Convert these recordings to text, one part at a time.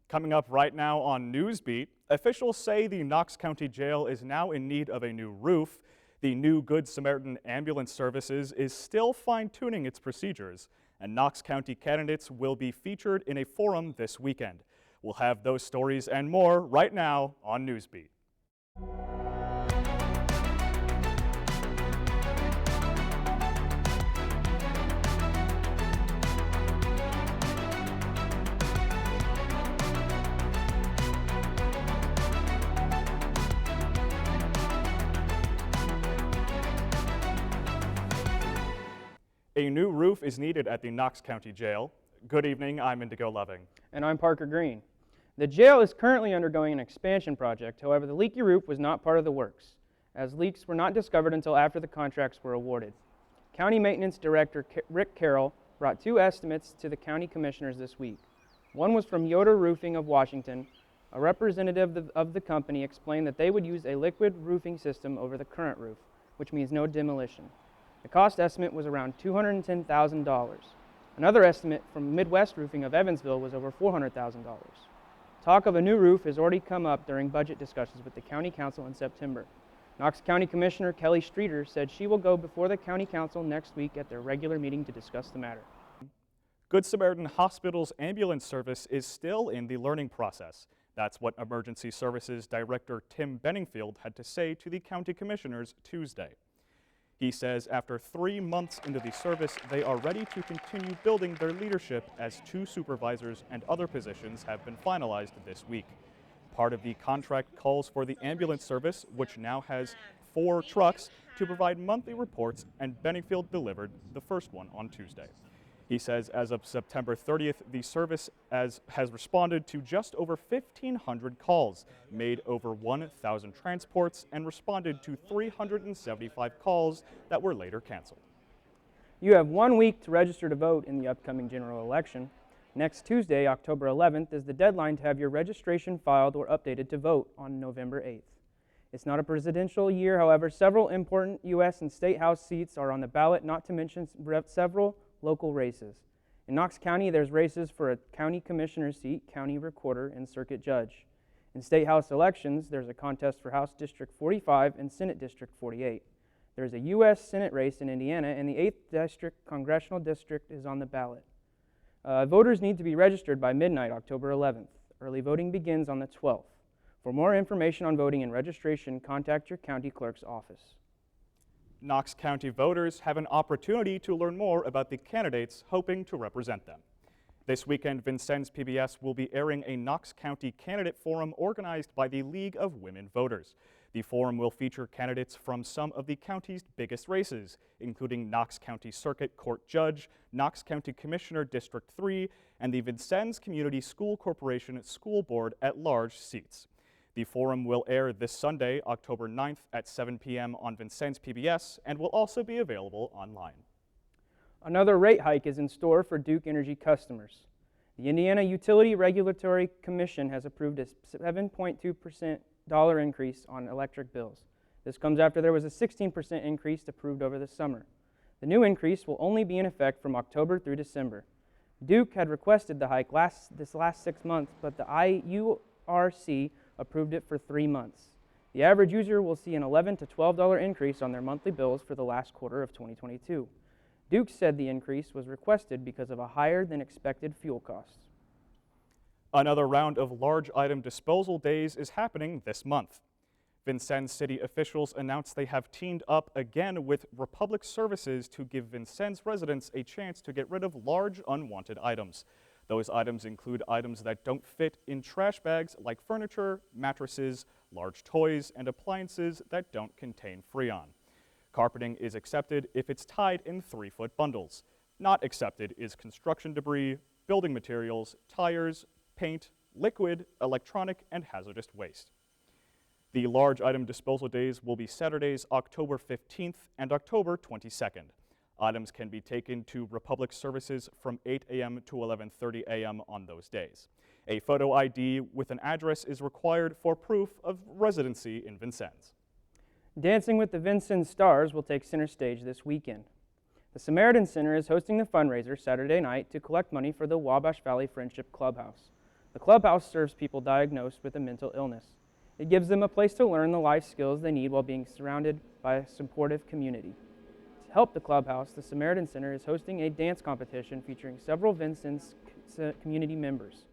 Coming up right now on Newsbeat, officials say the Knox County Jail is now in need of a new roof. The new Good Samaritan Ambulance Services is still fine-tuning its procedures, and Knox County candidates will be featured in a forum this weekend. We'll have those stories and more right now on Newsbeat. A new roof is needed at the Knox County Jail. Good evening, I'm Indigo Loving. And I'm Parker Green. The jail is currently undergoing an expansion project. However, the leaky roof was not part of the works, as leaks were not discovered until after the contracts were awarded. County Maintenance Director Rick Carroll brought two estimates to the county commissioners this week. One was from Yoder Roofing of Washington. A representative of the company explained that they would use a liquid roofing system over the current roof, which means no demolition. The cost estimate was around $210,000. Another estimate from Midwest Roofing of Evansville was over $400,000. Talk of a new roof has already come up during budget discussions with the County Council in September. Knox County Commissioner Kelly Streeter said she will go before the County Council next week at their regular meeting to discuss the matter. Good Samaritan Hospital's ambulance service is still in the learning process. That's what Emergency Services Director Tim Benningfield had to say to the County Commissioners Tuesday. He says after 3 months into the service, they are ready to continue building their leadership as 2 supervisors and other positions have been finalized this week. Part of the contract calls for the ambulance service, which now has 4 trucks, to provide monthly reports, and Benningfield delivered the first one on Tuesday. He says as of September 30th, the service has responded to just over 1,500 calls, made over 1,000 transports, and responded to 375 calls that were later canceled. You have 1 week to register to vote in the upcoming general election. Next Tuesday, October 11th, is the deadline to have your registration filed or updated to vote on November 8th. It's not a presidential year, however, several important U.S. and state house seats are on the ballot, not to mention several local races. In Knox County, there's races for a county commissioner seat, county recorder, and circuit judge. In state house elections, there's a contest for House District 45 and Senate District 48. There's a U.S. Senate race in Indiana, and the 8th District Congressional District is on the ballot. Voters need to be registered by midnight, October 11th. Early voting begins on the 12th. For more information on voting and registration, contact your county clerk's office. Knox County voters have an opportunity to learn more about the candidates hoping to represent them. This weekend, Vincennes PBS will be airing a Knox County Candidate Forum organized by the League of Women Voters. The forum will feature candidates from some of the county's biggest races, including Knox County Circuit Court Judge, Knox County Commissioner District 3, and the Vincennes Community School Corporation School Board at-large seats. The forum will air this Sunday, October 9th at 7 p.m. on Vincennes PBS and will also be available online. Another rate hike is in store for Duke Energy customers. The Indiana Utility Regulatory Commission has approved a 7.2% increase on electric bills. This comes after there was a 16% increase approved over the summer. The new increase will only be in effect from October through December. Duke had requested the hike this last 6 months, but the IURC approved it for 3 months. The average user will see an $11 to $12 increase on their monthly bills for the last quarter of 2022. Duke said the increase was requested because of a higher than expected fuel costs. Another round of large item disposal days is happening this month. Vincennes city officials announced they have teamed up again with Republic Services to give Vincennes residents a chance to get rid of large unwanted items. Those items include items that don't fit in trash bags like furniture, mattresses, large toys, and appliances that don't contain Freon. Carpeting is accepted if it's tied in 3-foot bundles. Not accepted is construction debris, building materials, tires, paint, liquid, electronic, and hazardous waste. The large item disposal days will be Saturdays, October 15th and October 22nd. Items can be taken to Republic Services from 8 a.m. to 11:30 a.m. on those days. A photo ID with an address is required for proof of residency in Vincennes. Dancing with the Vincent Stars will take center stage this weekend. The Samaritan Center is hosting the fundraiser Saturday night to collect money for the Wabash Valley Friendship Clubhouse. The clubhouse serves people diagnosed with a mental illness. It gives them a place to learn the life skills they need while being surrounded by a supportive community. To help the clubhouse, the Samaritan Center is hosting a dance competition featuring several Vincennes community members.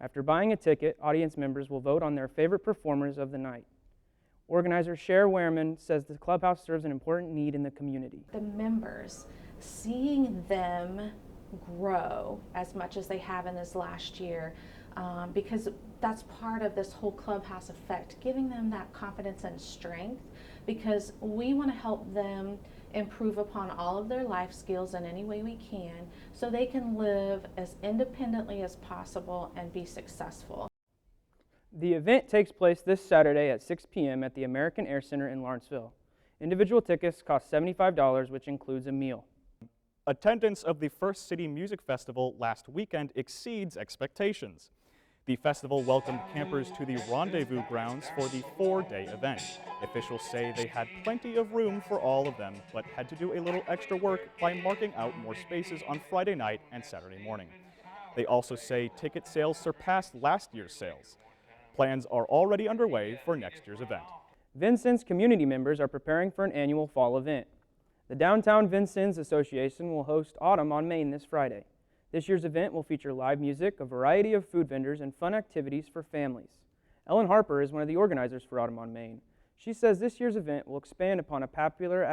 After buying a ticket, audience members will vote on their favorite performers of the night. Organizer Cher Wehrman says the clubhouse serves an important need in the community. The members, seeing them grow as much as they have in this last year, because that's part of this whole clubhouse effect, giving them that confidence and strength, because we want to help them improve upon all of their life skills in any way we can so they can live as independently as possible and be successful. The event takes place this Saturday at 6 p.m. at the American Air Center in Lawrenceville. Individual tickets cost $75, which includes a meal. Attendance of the First City Music Festival last weekend exceeds expectations. The festival welcomed campers to the rendezvous grounds for the 4-day event. Officials say they had plenty of room for all of them, but had to do a little extra work by marking out more spaces on Friday night and Saturday morning. They also say ticket sales surpassed last year's sales. Plans are already underway for next year's event. Vincennes community members are preparing for an annual fall event. The Downtown Vincennes Association will host Autumn on Main this Friday. This year's event will feature live music, a variety of food vendors, and fun activities for families. Ellen Harper is one of the organizers for Autumn on Main. She says this year's event will expand upon a popular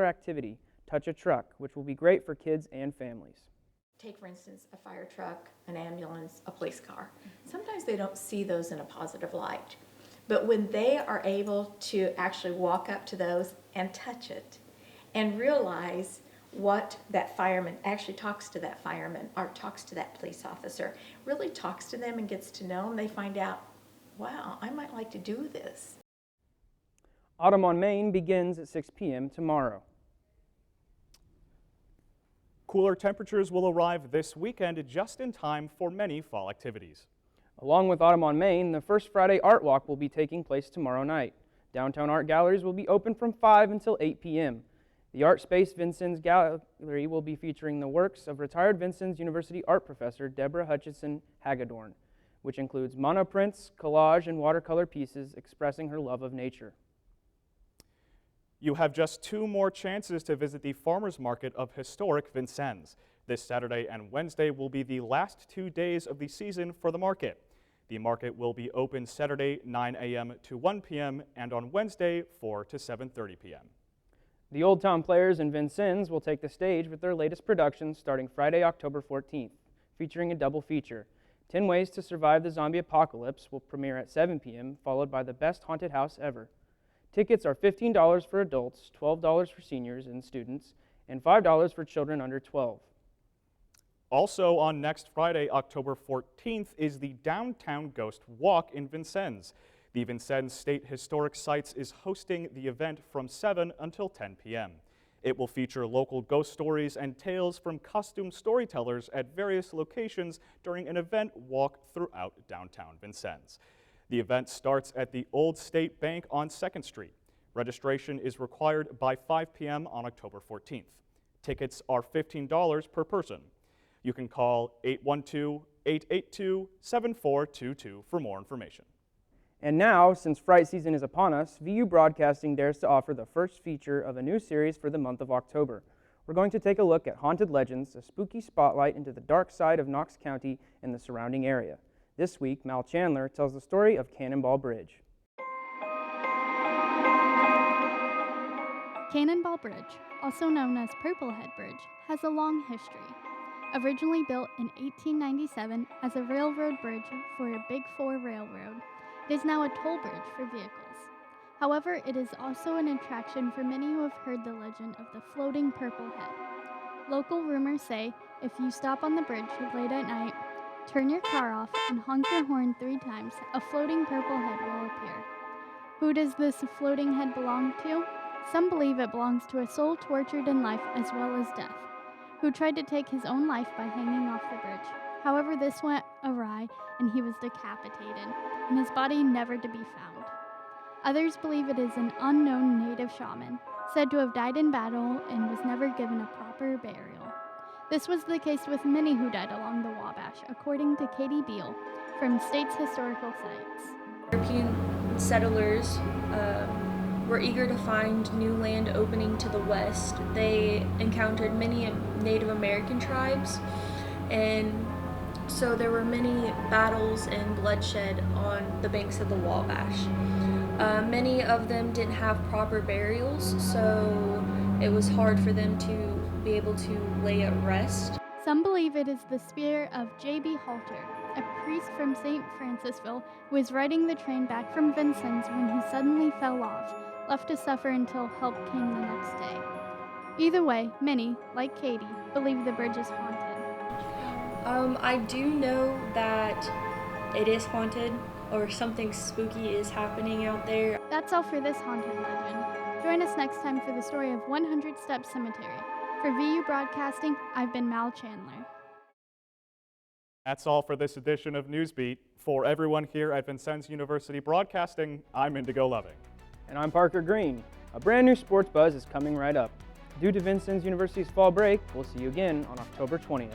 activity, Touch a Truck, which will be great for kids and families. Take, for instance, a fire truck, an ambulance, a police car. Sometimes they don't see those in a positive light. But when they are able to actually walk up to those and touch it and realize what that fireman actually talks to that fireman or talks to that police officer, really talks to them and gets to know them, they find out, wow, I might like to do this. Autumn on Main begins at 6 p.m. tomorrow. Cooler temperatures will arrive this weekend just in time for many fall activities. Along with Autumn on Main, the First Friday Art Walk will be taking place tomorrow night. Downtown art galleries will be open from 5 until 8 p.m. The Art Space Vincennes Gallery will be featuring the works of retired Vincennes University art professor Deborah Hutchinson Hagedorn, which includes monoprints, collage, and watercolor pieces expressing her love of nature. You have just 2 more chances to visit the farmers market of historic Vincennes. This Saturday and Wednesday will be the last 2 days of the season for the market. The market will be open Saturday 9 a.m. to 1 p.m. and on Wednesday 4 to 7:30 p.m. The Old Town Players in Vincennes will take the stage with their latest production starting Friday, October 14th, featuring a double feature. 10 Ways to Survive the Zombie Apocalypse will premiere at 7 p.m., followed by The Best Haunted House Ever. Tickets are $15 for adults, $12 for seniors and students, and $5 for children under 12. Also on next Friday, October 14th, is the Downtown Ghost Walk in Vincennes. The Vincennes State Historic Sites is hosting the event from 7 until 10 p.m. It will feature local ghost stories and tales from costume storytellers at various locations during an event walk throughout downtown Vincennes. The event starts at the Old State Bank on 2nd Street. Registration is required by 5 p.m. on October 14th. Tickets are $15 per person. You can call 812-882-7422 for more information. And now, since Fright season is upon us, VU Broadcasting dares to offer the first feature of a new series for the month of October. We're going to take a look at Haunted Legends, a spooky spotlight into the dark side of Knox County and the surrounding area. This week, Mal Chandler tells the story of Cannonball Bridge. Cannonball Bridge, also known as Purple Head Bridge, has a long history. Originally built in 1897 as a railroad bridge for a Big Four railroad, it is now a toll bridge for vehicles. However, it is also an attraction for many who have heard the legend of the floating Purple Head. Local rumors say if you stop on the bridge late at night, turn your car off, and honk your horn 3 times, a floating purple head will appear. Who does this floating head belong to? Some believe it belongs to a soul tortured in life as well as death, who tried to take his own life by hanging off the bridge. However, this went awry and he was decapitated, and his body never to be found. Others believe it is an unknown native shaman, said to have died in battle and was never given a proper burial. This was the case with many who died along the Wabash, according to Katie Beal from State's Historical Sites. European settlers were eager to find new land opening to the west. They encountered many Native American tribes, and so there were many battles and bloodshed on the banks of the Wabash. Many of them didn't have proper burials, so it was hard for them to be able to lay at rest. Some believe it is the spirit of J.B. Halter, a priest from St. Francisville who was riding the train back from Vincennes when he suddenly fell off, left to suffer until help came the next day. Either way, many, like Katie, believe the bridge is haunted. I do know that it is haunted, or something spooky is happening out there. That's all for this haunted legend. Join us next time for the story of 100 Step Cemetery. For VU Broadcasting, I've been Mal Chandler. That's all for this edition of Newsbeat. For everyone here at Vincennes University Broadcasting, I'm Indigo Loving. And I'm Parker Green. A brand new sports buzz is coming right up. Due to Vincennes University's fall break, we'll see you again on October 20th.